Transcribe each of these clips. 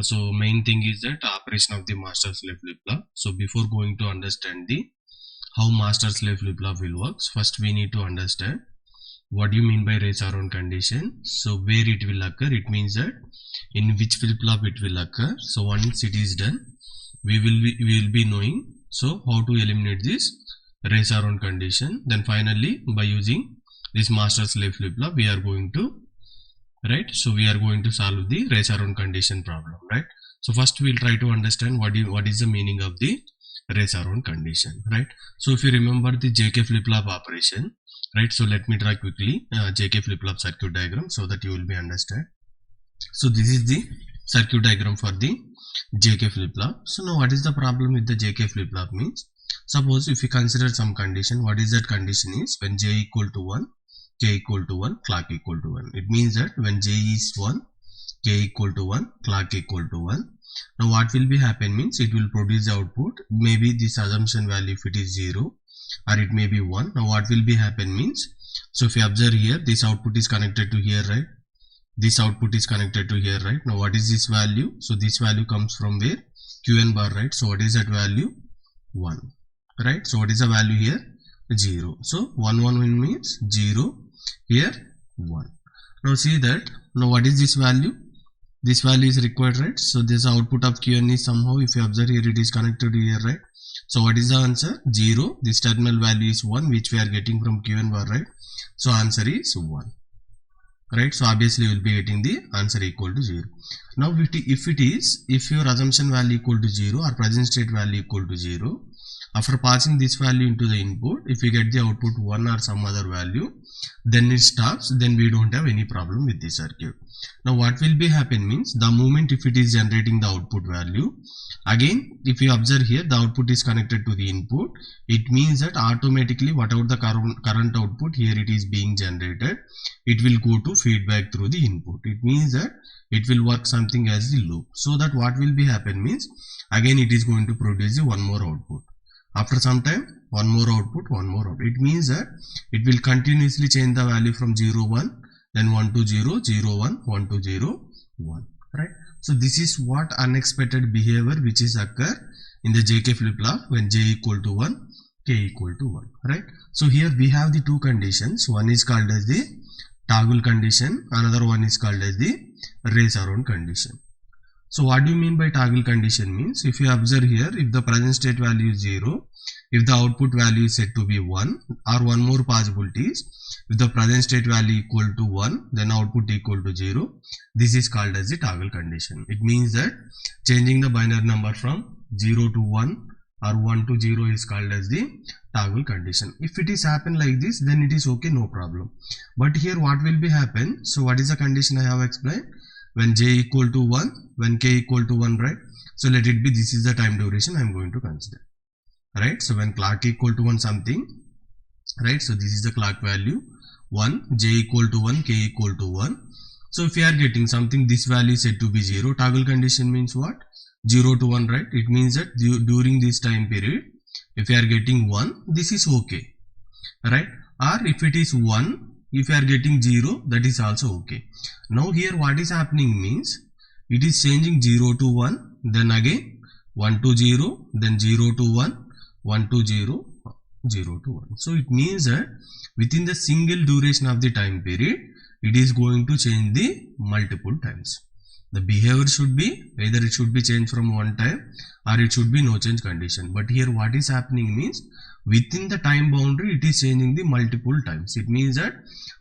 So main thing is that operation of the master slave flip-flop. So before going to understand the how master slave flip-flop will work, first we need to understand what do you mean by race around condition. So where it will occur, it means that in which flip-flop it will occur. So once it is done, we will be knowing so how to eliminate this race around condition. Then finally, by using this master slave flip-flop, we are going to so we are going to solve the race around condition problem, right? So first we'll try to understand what is the meaning of the race around condition, right? So if you remember the JK flip-flop operation, right? So let me draw quickly JK flip-flop circuit diagram so that you will be understand. So this is the circuit diagram for the JK flip-flop. So now what is the problem with the JK flip-flop means, suppose if you consider some condition, what is that condition is when J equal to 1, K equal to 1, clock equal to 1. It means that when J is 1, K equal to 1, clock equal to 1. Now what will be happen means it will produce the output. Maybe this assumption value if it is 0 or it may be 1. Now what will be happen means, so if you observe here, this output is connected to here, right? This output is connected to here, right? Now what is this value? So this value comes from where? Qn bar, right? So what is that value? 1, right? So what is the value here? 0. So 1 1 means 0. Here 1. Now see that, now what is this value? This value is required, right? So this output of Qn is somehow, if you observe here, it is connected to here, right? So what is the answer? 0. This terminal value is 1, which we are getting from Qn bar, right? So answer is 1, right? So obviously you will be getting the answer equal to 0. Now if your assumption value equal to 0 or present state value equal to 0, after passing this value into the input, if we get the output 1 or some other value, then it stops, then we don't have any problem with the circuit. Now what will be happen means, the moment if it is generating the output value, again if you observe here, the output is connected to the input, it means that automatically whatever the current output here it is being generated, it will go to feedback through the input. It means that it will work something as the loop, so that what will be happen means, again it is going to produce one more output. After some time, one more output. It means that it will continuously change the value from 0 1, then 1 to 0 0 1, 1 to 0 1, right? So this is what unexpected behavior which is occur in the JK flip-flop when J equal to 1, K equal to 1, right? So here we have the two conditions. One is called as the toggle condition, another one is called as the race around condition. So what do you mean by toggle condition means, if you observe here, if the present state value is 0, if the output value is set to be 1, or one more possibility is, if the present state value equal to 1, then output equal to 0, this is called as the toggle condition. It means that changing the binary number from 0 to 1 or 1 to 0 is called as the toggle condition. If it is happen like this, then it is okay, no problem. But here what will be happen, so what is the condition I have explained? When J equal to 1, when K equal to 1, right? So let it be, this is the time duration I am going to consider, right? So when clock equal to 1 something, right? So this is the clock value 1, J equal to 1, K equal to 1. So if you are getting something, this value is said to be 0, toggle condition means what? 0 to 1, right? It means that during this time period, if you are getting 1, this is okay, right? Or if it is 1, if you are getting 0, that is also okay. Now here what is happening means, it is changing 0 to 1, then again 1 to 0, then 0 to 1, 1 to 0, 0 to 1. So it means that within the single duration of the time period, it is going to change the multiple times. The behavior should be, either it should be changed from one time or it should be no change condition. But here what is happening means, within the time boundary it is changing the multiple times. It means that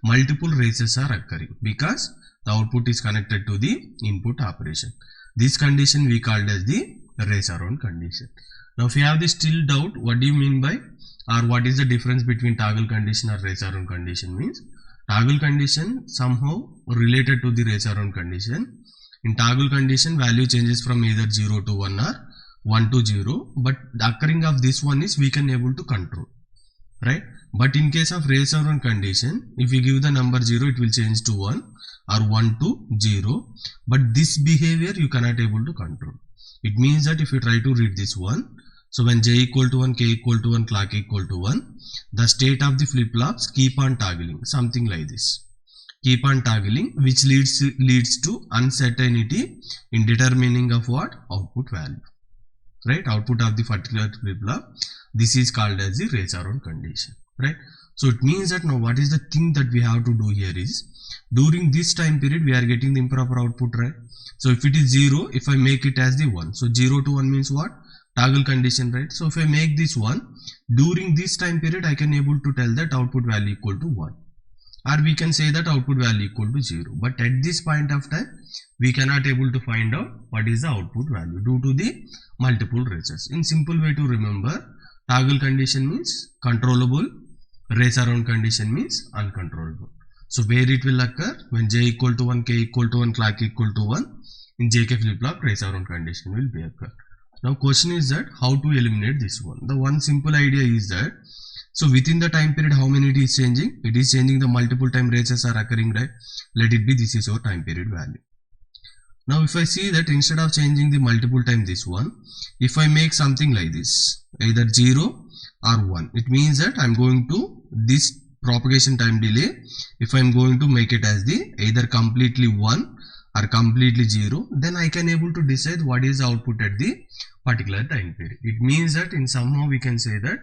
multiple races are occurring because the output is connected to the input operation. This condition we called as the race around condition. Now if you have this still doubt, what do you mean by, or what is the difference between toggle condition or race around condition means, toggle condition somehow related to the race around condition. In toggle condition, value changes from either 0 to 1 or 1 to 0, but the occurring of this one is we can able to control, right? But in case of race around condition, if we give the number 0, it will change to 1 or 1 to 0, but this behavior you cannot able to control. It means that if you try to read this one, so when J equal to 1, K equal to 1, clock equal to 1, the state of the flip-flops keep on toggling, something like this. keep on toggling, which leads to uncertainty in determining of what? Output value. Right? Output of the particular flip-flop. This is called as the race around condition. Right? So it means that now what is the thing that we have to do here is, during this time period we are getting the improper output, right? So if it is 0, if I make it as the 1, so 0 to 1 means what? Toggle condition, right? So if I make this 1, during this time period I can able to tell that output value equal to 1, or we can say that output value equal to 0, but at this point of time we cannot able to find out what is the output value due to the multiple races. In simple way to remember, toggle condition means controllable, race around condition means uncontrollable. So where it will occur? When j equal to 1, k equal to 1, clock equal to 1, in jk flip-flop race around condition will be occur. Now question is that how to eliminate this one. The one simple idea is that, so within the time period how many it is changing? It is changing, the multiple time races are occurring, right? Let it be, this is our time period value. Now if I see that instead of changing the multiple time this one, if I make something like this, either 0 or 1, it means that I am going to this propagation time delay, if I am going to make it as the either completely 1 or completely 0, then I can able to decide what is the output at the particular time period. It means that in somehow we can say that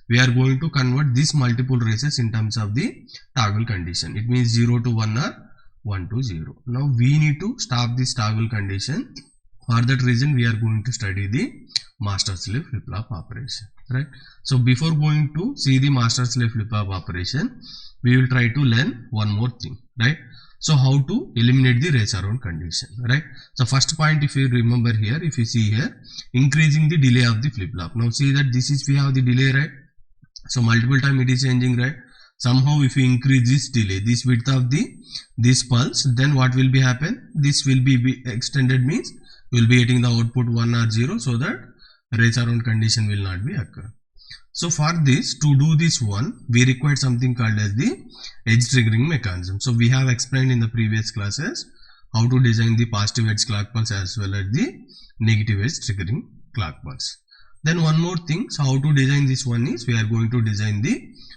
we are going to convert these multiple races in terms of the toggle condition. It means 0 to 1 or 1 to 0. Now we need to stop this toggle condition. For that reason we are going to study the master slave flip-flop operation, right? So before going to see the master slave flip-flop operation, we will try to learn one more thing, right? So how to eliminate the race around condition, right? So first point, if you remember here, if you see here, increasing the delay of the flip-flop. Now see that this is, we have the delay, right? So multiple time it is changing, right? Somehow if you increase this delay, this width of this pulse, then what will be happen? This will be extended, means we will be getting the output 1 or 0, so that race around condition will not be occur. So for this, to do this one, we require something called as the edge triggering mechanism. So we have explained in the previous classes how to design the positive edge clock pulse as well as the negative edge triggering clock pulse. Then one more thing, so how to design this one is, we are going to design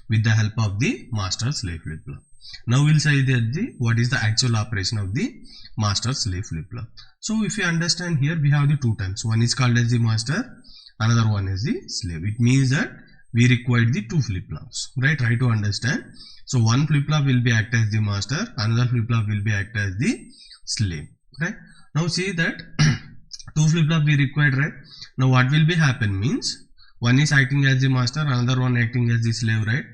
with the help of the master slave flip-flop. Now we'll say that what is the actual operation of the master slave flip-flop. So if you understand here, we have the two types. One is called as the master, another one is the slave. It means that we require the two flip-flops, right? Try to understand. So one flip-flop will be act as the master, another flip-flop will be act as the slave, right? Now see that two flip-flop we required, right? Now what will be happen means, one is acting as the master, another one acting as the slave, right?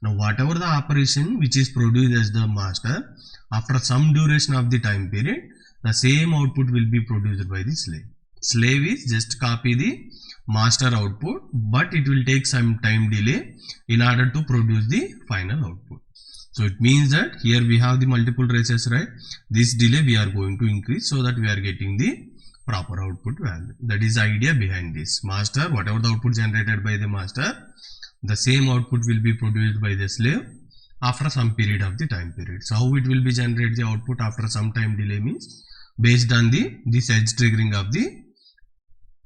Now whatever the operation which is produced as the master, after some duration of the time period, the same output will be produced by the slave. Slave is just copy the master output, but it will take some time delay in order to produce the final output. So it means that here we have the multiple races, right? This delay we are going to increase so that we are getting the proper output value. That is the idea behind this. Master, whatever the output generated by the master, the same output will be produced by the slave after some period of the time period. So how it will be generate the output after some time delay means, based on this edge triggering of the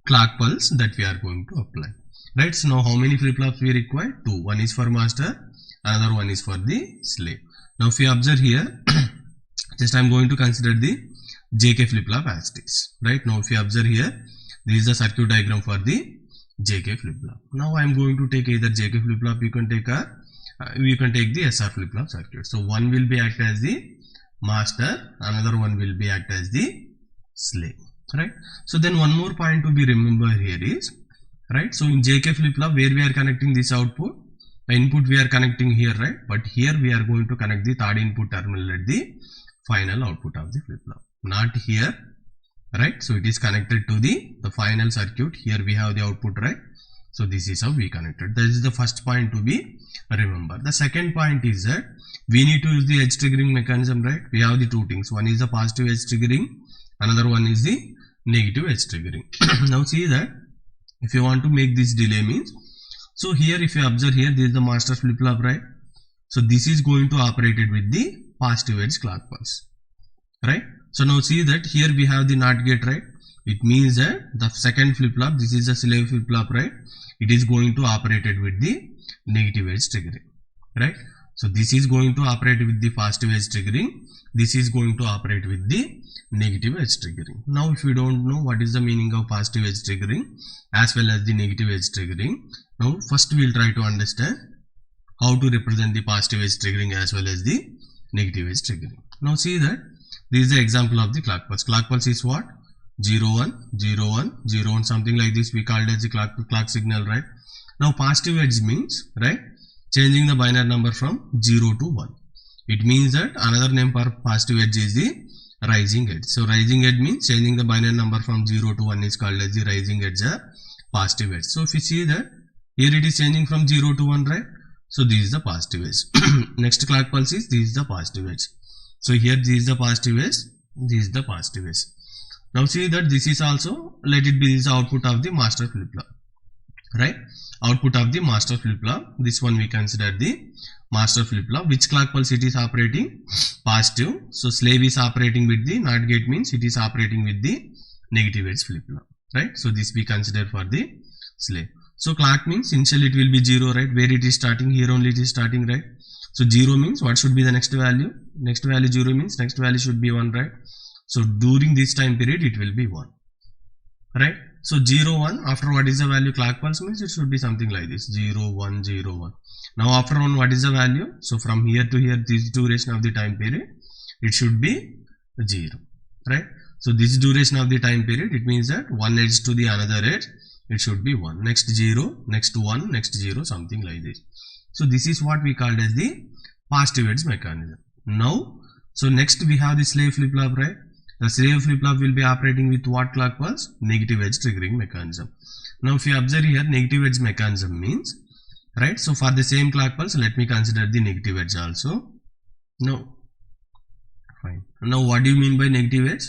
clock pulse that we are going to apply, right? So now how many flip-flops we require? Two. One is for master, another one is for the slave. Now if you observe here, just I am going to consider the JK flip-flop as this, right? Now if you observe here, this is the circuit diagram for the JK flip-flop. Now I am going to take either JK flip-flop, you can take the SR flip-flop circuit. So one will be act as the master, another one will be act as the slave, right? So then one more point to be remembered here is, right? So in JK flip-flop, where we are connecting this output, the input we are connecting here, right? But here we are going to connect the third input terminal at the final output of the flip-flop, not here, right? So it is connected to the final circuit. Here we have the output, right? So this is how we connected. This is the first point to be remembered. The second point is that we need to use the edge triggering mechanism, right? We have the two things. One is the positive edge triggering, another one is the negative edge triggering. Now see that if you want to make this delay means, so here if you observe here, this is the master flip-flop, right? So this is going to operate it with the positive edge clock pulse, right? So now see that here we have the NOT gate, right? It means that the second flip-flop, this is the slave flip-flop, right? It is going to operate it with the negative edge triggering, right? So this is going to operate with the positive edge triggering. This is going to operate with the negative edge triggering. Now if you don't know what is the meaning of positive edge triggering as well as the negative edge triggering, now first we will try to understand how to represent the positive edge triggering as well as the negative edge triggering. Now see that this is the example of the clock pulse. Clock pulse is what? 0 1 0 1 0 1, something like this we called as the clock signal, right? Now positive edge means, right, changing the binary number from 0 to 1. It means that another name for positive edge is the rising edge. So rising edge means changing the binary number from 0 to 1 is called as the rising edge or positive edge. So if you see that here it is changing from 0 to 1, right? So this is the positive edge. Next clock pulse is this is the positive edge. So here this is the positive edge, this is the positive edge. Now see that this is also, let it be this output of the master flip-flop, right? Output of the master flip-flop. This one we consider the master flip-flop. Which clock pulse it is operating? Positive. So slave is operating with the NOT gate means it is operating with the negative edge flip-flop, right? So this we consider for the slave. So clock means initially it will be 0, right? Where it is starting? Here only it is starting, right? So 0 means what should be the next value? Next value 0 means next value should be 1, right? So during this time period it will be 1, right? So 0 1, after what is the value? Clock pulse means it should be something like this, 0 1 0 1. Now after 1 what is the value? So from here to here, this duration of the time period, it should be 0, right? So this duration of the time period, it means that one edge to the another edge, it should be 1, next 0, next 1, next 0, something like this. So this is what we called as the positive edge mechanism. Now, so next we have the slave flip-flop, right? The slave flip-flop will be operating with what clock pulse? Negative edge triggering mechanism. Now if you observe here, negative edge mechanism means, right? So for the same clock pulse, let me consider the negative edge also. No, fine. Now what do you mean by negative edge?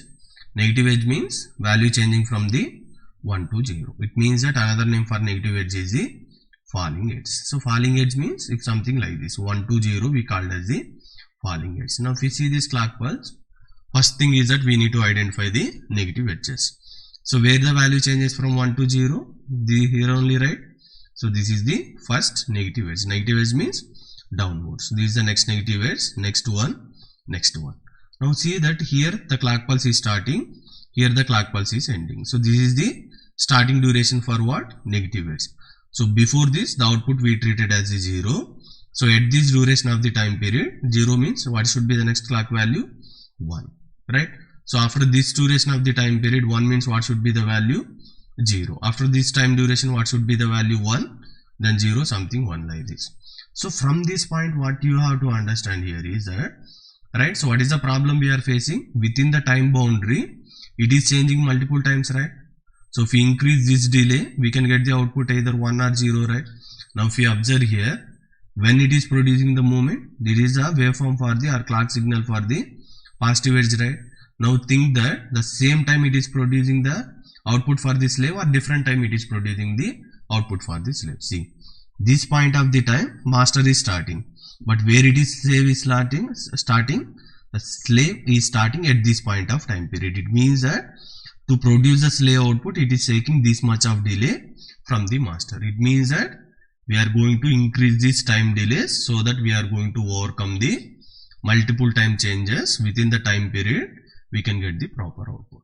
Negative edge means value changing from the 1 to 0. It means that another name for negative edge is the falling edge. So falling edge means if something like this, 1 to 0 we called as the falling edge. Now if we see this clock pulse, first thing is that we need to identify the negative edges. So where the value changes from 1 to 0, here only, right? So this is the first negative edge. Negative edge means downwards. This is the next negative edge, next one, next one. Now see that here the clock pulse is starting, here the clock pulse is ending. So this is the starting duration for what? Negative edge. So before this, the output we treated as a 0. So at this duration of the time period, 0 means what should be the next clock value? 1, right? So after this duration of the time period, 1 means what should be the value? 0. After this time duration, what should be the value? 1, then 0, something 1 like this. So from this point, what you have to understand here is that, right? So what is the problem we are facing? Within the time boundary, it is changing multiple times, right? So if we increase this delay, we can get the output either 1 or 0, right? Now if you observe here, when it is producing the movement, there is a waveform for the or clock signal for the positive edge, right? Now think that the same time it is producing the output for the slave or different time it is producing the output for the slave. See, this point of the time master is starting, but where it is slave is starting, the slave is starting at this point of time period. It means that to produce the slave output, it is taking this much of delay from the master. It means that we are going to increase this time delays so that we are going to overcome the multiple time changes within the time period. We can get the proper output,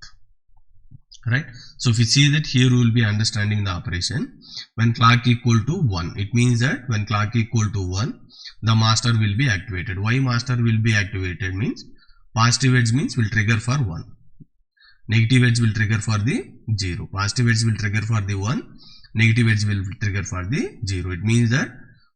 right? So if you see that here, we will be understanding the operation. When clock equal to 1, it means that when clock equal to 1, the master will be activated. Why master will be activated means positive edge means will trigger for 1. Negative edge will trigger for the 0. Positive edge will trigger for the 1. Negative edge will trigger for the 0. It means that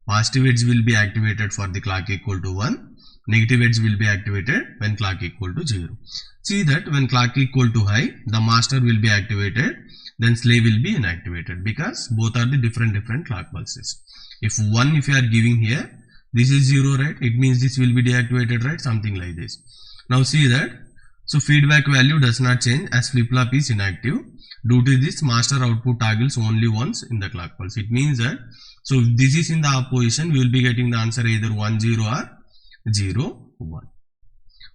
positive edge will be activated for the clock equal to 1. Negative edge will be activated when clock equal to 0. See that when clock equal to high, the master will be activated, then slave will be inactivated because both are the different clock pulses. If 1 if you are giving here, this is 0, right? It means this will be deactivated, right? Something like this. Now see that, so feedback value does not change as flip-flop is inactive. Due to this, master output toggles only once in the clock pulse. It means that, so if this is in the opposition, we will be getting the answer either 1 0 or 0 1.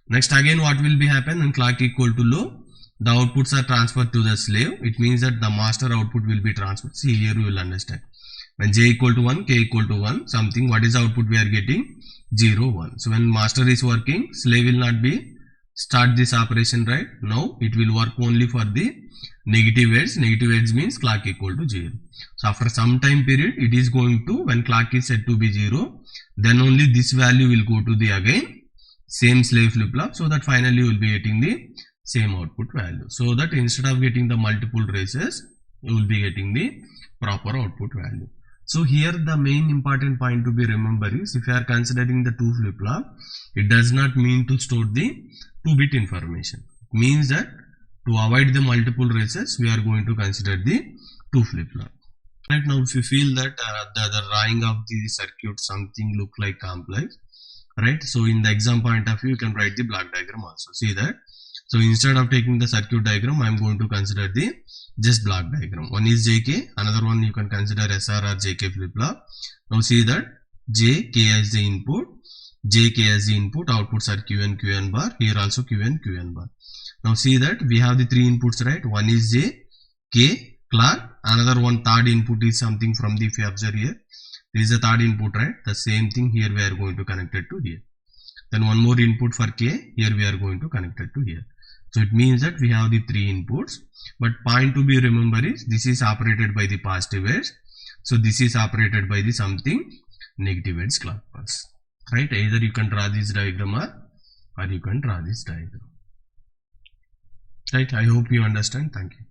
Next again what will be happen when clock equal to low, the outputs are transferred to the slave. It means that the master output will be transferred. See here you will understand. When j equal to 1, k equal to 1, something, what is the output we are getting? 0 1. So when master is working, slave will not be start this operation, right? No, it will work only for the negative edge. Negative edge means clock equal to 0. So after some time period, it is going to, when clock is set to be 0, then only this value will go to the again same slave flip flop, so that finally you will be getting the same output value. So that instead of getting the multiple races, you will be getting the proper output value. So here the main important point to be remember is, if you are considering the 2 flip flop, it does not mean to store the 2-bit information. It means that to avoid the multiple races, we are going to consider the 2 flip flop. Right now, if you feel that the drawing of the circuit something look like complex, right? So in the exam point of view, you can write the block diagram also. See that. So instead of taking the circuit diagram, I am going to consider the just block diagram. One is JK, another one you can consider SR or JK flip flop. Now see that JK as the input, JK as the input, outputs are QN, QN bar. Here also QN, QN bar. Now see that we have the 3 inputs, right? One is J, K, clock. Another one third input is something from the, if you observe here, this is the third input, right? The same thing here we are going to connect it to here. Then one more input for K, here we are going to connect it to here. So it means that we have the 3 inputs, but point to be remember is, this is operated by the positive edge. So this is operated by the something negative edge clock pulse, right? Either you can draw this diagram or you can draw this diagram, right? I hope you understand. Thank you.